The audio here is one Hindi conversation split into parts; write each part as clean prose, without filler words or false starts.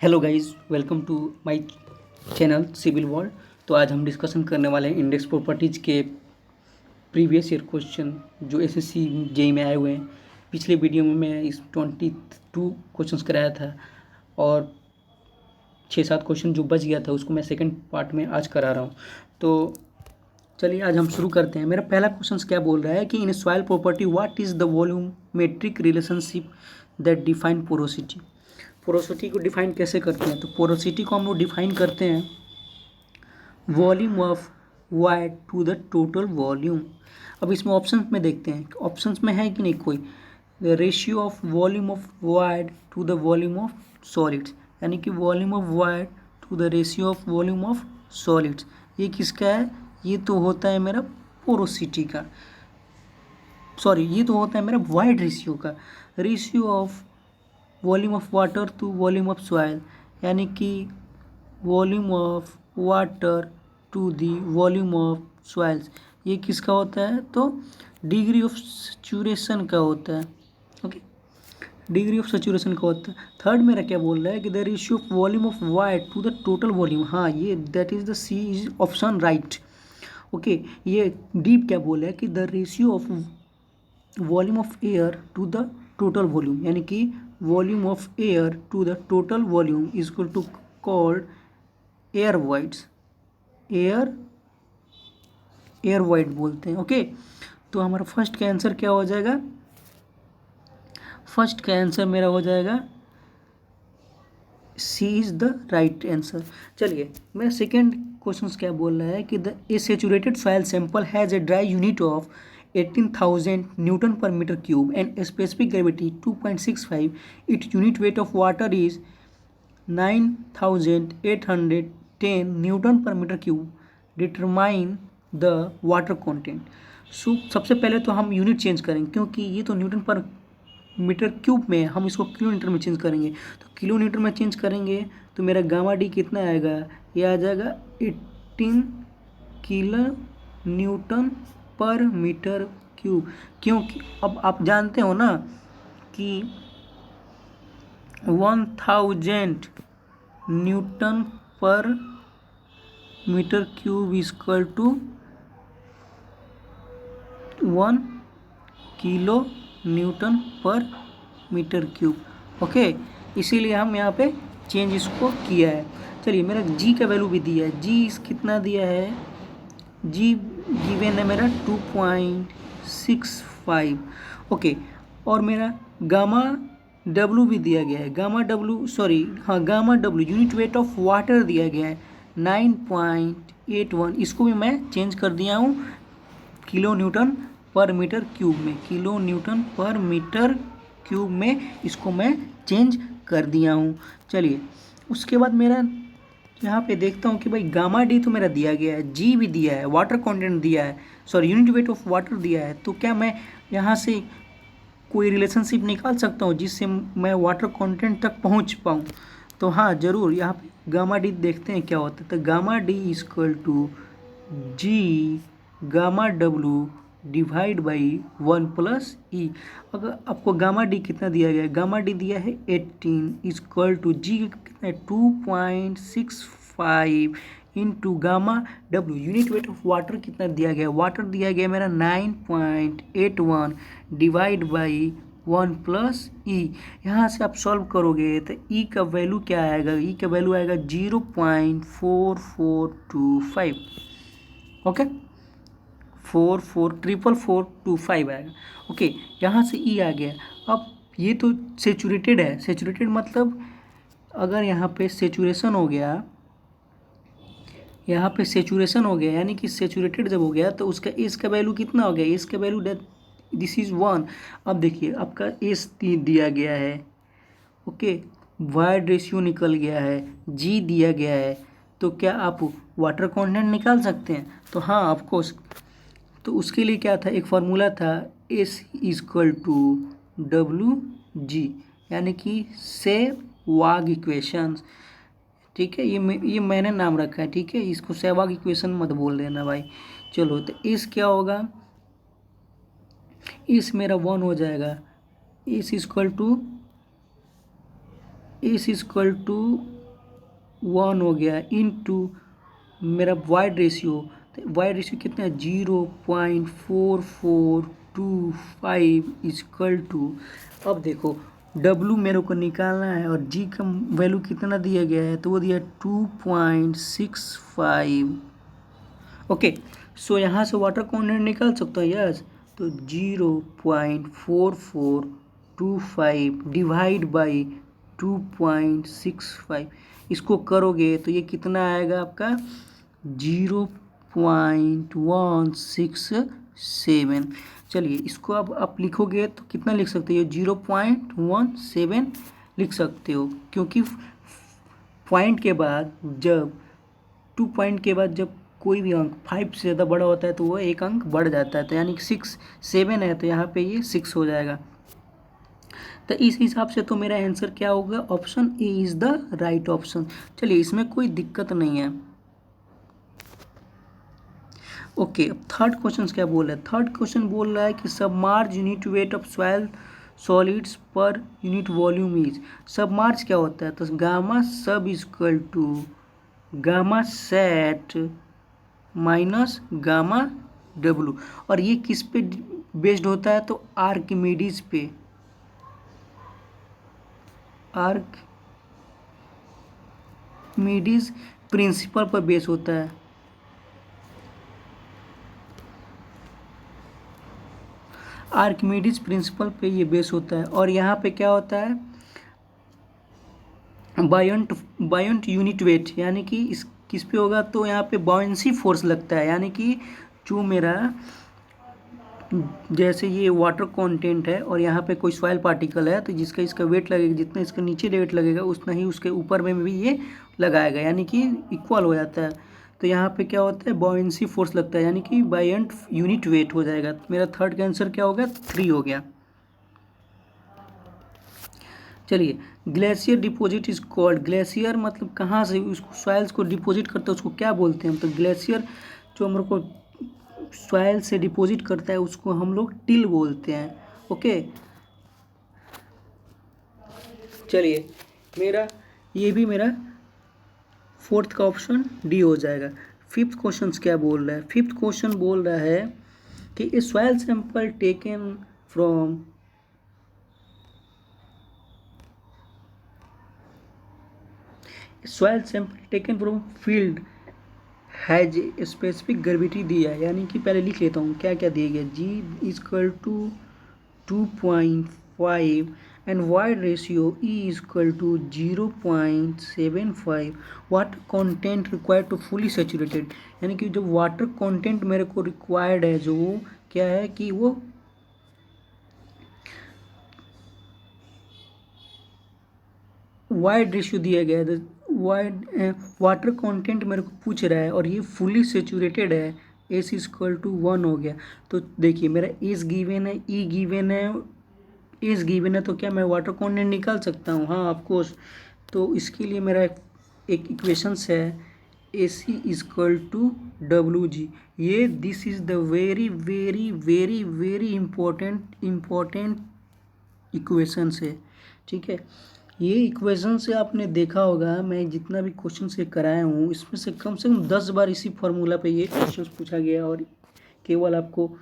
Hello guys, welcome to my channel civil world. तो आज हम डिस्कशन करने वाले हैं इंडेक्स प्रॉपर्टीज़ के प्रीवियस ईयर क्वेश्चन जो एसएससी जेई में आए हुए हैं। पिछले वीडियो में मैं इस 22 क्वेश्चंस कराया था और 6-7 क्वेश्चन जो बच गया था उसको मैं सेकंड पार्ट में आज करा रहा हूँ। तो चलिए आज हम शुरू करते हैं। मेरा पहला क्वेश्चन क्या बोल रहा है कि in soil property what is the volumetric relationship that define porosity. Porosity को डिफाइन कैसे करते हैं? तो पोरोसिटी को हम लोग डिफाइन करते हैं volume of void to the total volume. अब इसमें ऑप्शंस में देखते हैं, ऑप्शंस में है कि नहीं कोई। Ratio of volume of void to the volume of solids, यानी कि volume of void to the ratio of volume of solids. ये किसका है? ये तो होता है मेरा पोरोसिटी का, सॉरी ये तो होता है मेरा वाइड रेशियो का। Ratio of volume of water to volume of soil, यानी कि volume of water to the volume of soils, ये किसका होता है? तो डिग्री ऑफ सैचुरेशन का होता है। ओके, डिग्री ऑफ सैचुरेशन का होता है। थर्ड मेरा क्या बोल रहा है कि the ratio of volume of void to the total volume. हाँ, ये that is the C is option right. Okay, ये डीप क्या बोल रहा है कि the ratio of volume of air to the total volume, यानी कि volume of air to the total volume is equal to called air voids. Air void बोलते हैं। ओके, तो हमारा फर्स्ट का आंसर क्या हो जाएगा? फर्स्ट का आंसर मेरा हो जाएगा C is the right answer. चलिए, मेरा सेकेंड क्वेश्चन क्या बोल रहा है कि the a saturated soil sample has a dry unit of 18,000 newton पर metre cube and specific gravity 2.65. Its unit weight of water is 9,810 newton पर metre cube. Determine the water content. So सबसे पहले तो हम यूनिट चेंज करेंगे, क्योंकि ये तो न्यूटन पर मीटर क्यूब में, हम इसको किलोमीटर में चेंज करेंगे। तो किलोमीटर में चेंज करेंगे तो मेरा गामा डी कितना आएगा? ये आ जाएगा 18 किलो न्यूटन पर मीटर क्यूब। क्योंकि अब आप जानते हो ना कि 1000 न्यूटन पर metre cube equal to 1 kilo newton पर मीटर क्यूब। ओके, इसीलिए हम यहाँ पे चेंज इसको किया है। चलिए, मेरा जी का वैल्यू भी दिया है। जी कितना दिया है? जी गिवन है मेरा 2.65। ओके, और मेरा गामा डब्लू भी दिया गया है। Gamma W unit weight of water दिया गया है 9.81। इसको भी मैं चेंज कर दिया हूँ किलो न्यूटन पर मीटर क्यूब में। किलो न्यूटन पर मीटर क्यूब में इसको मैं चेंज कर दिया हूँ। चलिए, उसके बाद मेरा यहाँ पे देखता हूँ कि भाई गामा डी तो मेरा दिया गया है, जी भी दिया है, वाटर कंटेंट दिया है, sorry unit weight of water दिया है। तो क्या मैं यहाँ से कोई रिलेशनशिप निकाल सकता हूँ जिससे मैं वाटर कंटेंट तक पहुँच पाऊँ? तो हाँ, ज़रूर। यहाँ पे गामा डी देखते हैं क्या होता है। तो gamma D equal to G gamma W divide by 1 plus E. अगर आपको गामा डी कितना दिया गया है? गामा डी दिया है 18 इक्वल टू जी कितना है 2.65 into gamma W unit weight of water कितना दिया गया? वाटर दिया गया मेरा 9.81 डिवाइड बाई 1 प्लस ई। यहाँ से आप सॉल्व करोगे तो ई का वैल्यू क्या आएगा? ई का वैल्यू आएगा 0.4425। ओके, 44425 आएगा। ओके, यहाँ से ई आ गया। अब ये तो सेचुरेटेड है। सेचुरेटेड मतलब अगर यहाँ पे सेचुरेशन हो गया, यहाँ पे सेचुरेशन हो गया, यानी कि सेचुरेटेड जब हो गया तो उसका एस का वैल्यू कितना हो गया? एस का वैल्यू दिस इज 1। अब देखिए, आपका एस दिया गया है। ओके, वाइड रेशियो निकल गया है, जी दिया गया है। तो क्या आप वाटर कंटेंट निकाल सकते हैं? तो हाँ, ऑफकोर्स। तो उसके लिए क्या था? एक फार्मूला था S equal to W G, यानी कि सेवाग इक्वेशंस। ठीक है, ये मैंने नाम रखा है। ठीक है, इसको सेवाग इक्वेशन मत बोल देना भाई। चलो, तो इस क्या होगा? इस मेरा 1 हो जाएगा। इस इक्वल टू 1 हो गया इनटू मेरा वाइड रेशियो, तो वाइड रेशियो कितना है 0.4425 इक्वल टू, अब देखो W मेरे को निकालना है और G का वैल्यू कितना दिया गया है, तो वो दिया 2.65। ओके, सो यहाँ से वाटर कंटेंट निकाल सकता है यस, तो 0.4425 डिवाइड बाई 2.65, इसको करोगे तो ये कितना आएगा आपका 0.167। चलिए इसको अब आप लिखोगे तो कितना लिख सकते हो 0.17 लिख सकते हो, क्योंकि पॉइंट के बाद जब 2 पॉइंट के बाद जब कोई भी अंक 5 से ज़्यादा बड़ा होता है तो वो एक अंक बढ़ जाता है, तो यानी कि 7 है तो यहाँ पे ये 6 हो जाएगा। तो इस हिसाब से तो मेरा आंसर क्या होगा, option A is the right option. चलिए इसमें कोई दिक्कत नहीं है। ओके, अब थर्ड क्वेश्चन क्या बोल रहा है, थर्ड क्वेश्चन बोल रहा है कि submerge unit weight of soil solids per unit volume is. Submerge क्या होता है, तो gamma sub equal to gamma sat minus gamma W, और ये किस पे बेस्ड होता है, तो आर्किमिडीज पे, आर्किमिडीज प्रिंसिपल पर बेस होता है। आर्किमिडीज प्रिंसिपल पे ये बेस होता है, और यहाँ पे क्या होता है बायोंट यूनिट वेट, यानी कि इस किस पे होगा, तो यहाँ पे बाउंसी फोर्स लगता है, यानी कि जो मेरा जैसे ये वाटर कंटेंट है और यहाँ पे कोई सॉइल पार्टिकल है, तो जिसका इसका वेट लगेगा, जितना इसका नीचे वेट लगेगा उतना ही उसके ऊपर में भी ये लगाएगा, यानी कि इक्वल हो जाता है। तो यहाँ पे क्या होता है बाउंसी फोर्स लगता है, यानी कि बायोंट यूनिट वेट हो जाएगा। तो मेरा थर्ड का आंसर क्या हो गया 3 हो गया। चलिए glacier deposit is called, glacier मतलब कहाँ से उसको सॉइल्स को डिपॉजिट करता है उसको क्या बोलते हैं, तो ग्लेशियर जो हम लोग को सॉइल से डिपॉजिट करता है उसको हम लोग टिल बोलते हैं। ओके, चलिए मेरा ये भी मेरा फोर्थ का ऑप्शन डी हो जाएगा। फिफ्थ क्वेश्चन क्या बोल रहा है, फिफ्थ क्वेश्चन बोल रहा है कि a soil sample taken from soil sample taken from field has specific gravity दिया है, यानी कि पहले लिख लेता हूँ क्या क्या दिया गया, G equal to 2.5 and void ratio E equal to 0.75, water content required to fully saturated, यानी कि जो वाटर कंटेंट मेरे को रिक्वायर्ड है जो वो क्या है कि वो वाइड रेशियो दिया गया है, वाइड वाटर कंटेंट मेरे को पूछ रहा है और ये फुली सेचुरेटेड है, एस इक्वल टू 1 हो गया। तो देखिए मेरा एस गिवन है, ई गिवन है, एस गिवन है, तो क्या मैं वाटर कंटेंट निकाल सकता हूँ, हाँ ऑफकोर्स। तो इसके लिए मेरा एक इक्वेशंस है ए सी इक्वल टू डब्ल्यू जी, ये this is the very very very very important equations है, ठीक है। ये इक्वेशन से आपने देखा होगा, मैं जितना भी क्वेश्चन से कराया हूँ इसमें से कम 10 बार इसी फॉर्मूला पे ये क्वेश्चन पूछा गया, और केवल आपको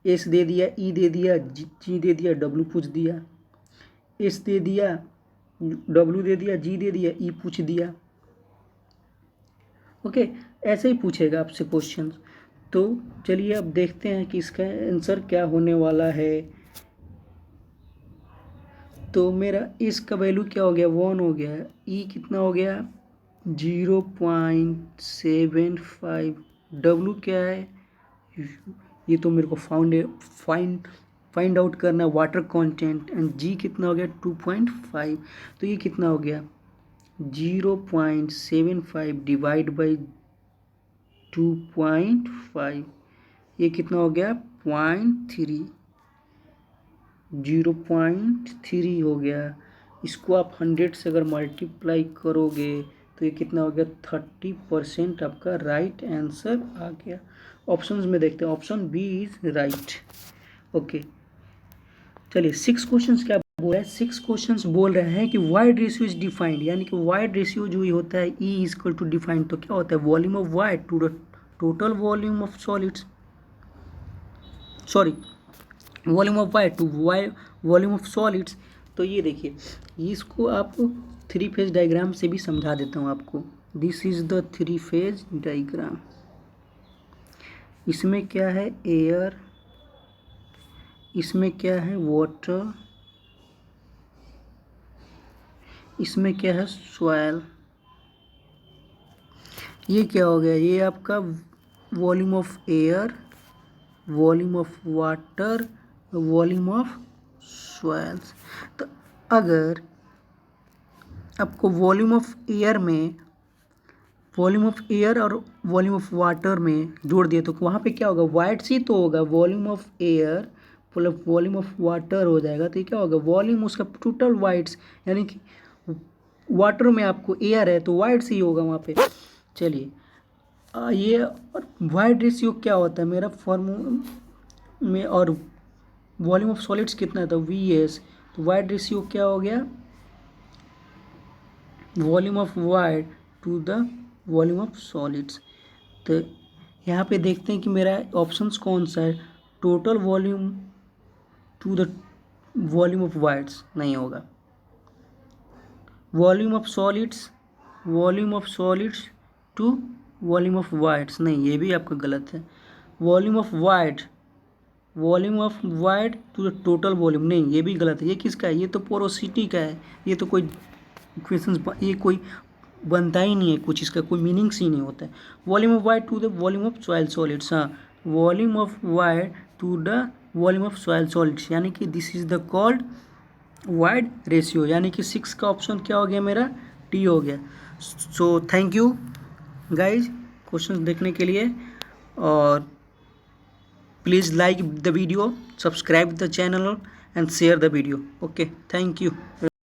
एस दे दिया, ई दे दिया, जी दे दिया, डब्ल्यू पूछ दिया, एस दे दिया, डब्ल्यू दे दिया, जी दे दिया, ई पूछ दिया। ओके, ऐसे ही पूछेगा आपसे क्वेश्चन। तो चलिए अब देखते हैं कि इसका आंसर क्या होने वाला है। तो मेरा इस का वैल्यू क्या हो गया 1 हो गया, ई कितना हो गया 0.75, डब्ल्यू क्या है ये तो मेरे को फाइंड आउट करना है वाटर कंटेंट, एंड जी कितना हो गया 2.5, तो ये कितना हो गया 0.75 डिवाइड बाई 2.5, ये कितना हो गया 0.3, 0.3 हो गया। इसको आप 100 से अगर मल्टीप्लाई करोगे तो ये कितना हो गया 30% आपका राइट आंसर आ गया। ऑप्शंस में देखते हैं, option B is right. Okay, चलिए 6 क्वेश्चंस क्या बोल रहा है 6 क्वेश्चंस बोल रहे हैं कि वाइड रेशियो इज डिफाइंड, यानी कि वाइड रेशियो जो ये होता है E is equal to defined, तो क्या होता है volume of void to the total volume of solids, sorry volume of void to volume of solids. तो ये देखिए इसको आप 3 फेज डायग्राम से भी समझा देता हूँ आपको। This is the 3 phase diagram. इसमें क्या है एयर, इसमें क्या है वाटर, इसमें क्या है सॉइल। ये क्या हो गया, ये आपका volume of air, volume of water, volume of soils. तो अगर आपको वॉल्यूम ऑफ एयर में, वॉल्यूम ऑफ एयर और वॉल्यूम ऑफ वाटर में जोड़ दिए तो वहाँ पे क्या होगा, वाइड सी तो होगा, volume of air plus volume of water हो जाएगा। तो ये क्या होगा वॉल्यूम उसका टोटल वाइड्स, यानी कि वाटर में आपको एयर है तो वाइड सी होगा वहाँ पे। चलिए ये और वाइड रेशियो क्या होता है मेरा फॉर्मूला में, और वॉल्यूम ऑफ सॉलिड्स कितना था VS, तो वाइड रेशियो क्या हो गया volume of void to the volume of solids. तो यहाँ पे देखते हैं कि मेरा ऑप्शंस कौन सा है, total volume to the volume of voids नहीं होगा, volume of solids, volume of solids to volume of voids नहीं, ये भी आपका गलत है, volume of void, volume of void to the total volume नहीं, ये भी गलत है। ये किसका है, ये तो पोरोसिटी का है, ये तो कोई इक्वेशंस ये कोई बनता ही नहीं है, कुछ इसका कोई मीनिंग्स ही नहीं होता है। Volume of void to the volume of soil solids, हाँ volume of void to the volume of soil solids, यानी कि this is the called void ratio, यानी कि 6 का ऑप्शन क्या हो गया मेरा टी हो गया। So thank you guys question देखने के लिए, और please like the video, subscribe the channel and share the video. Okay thank you.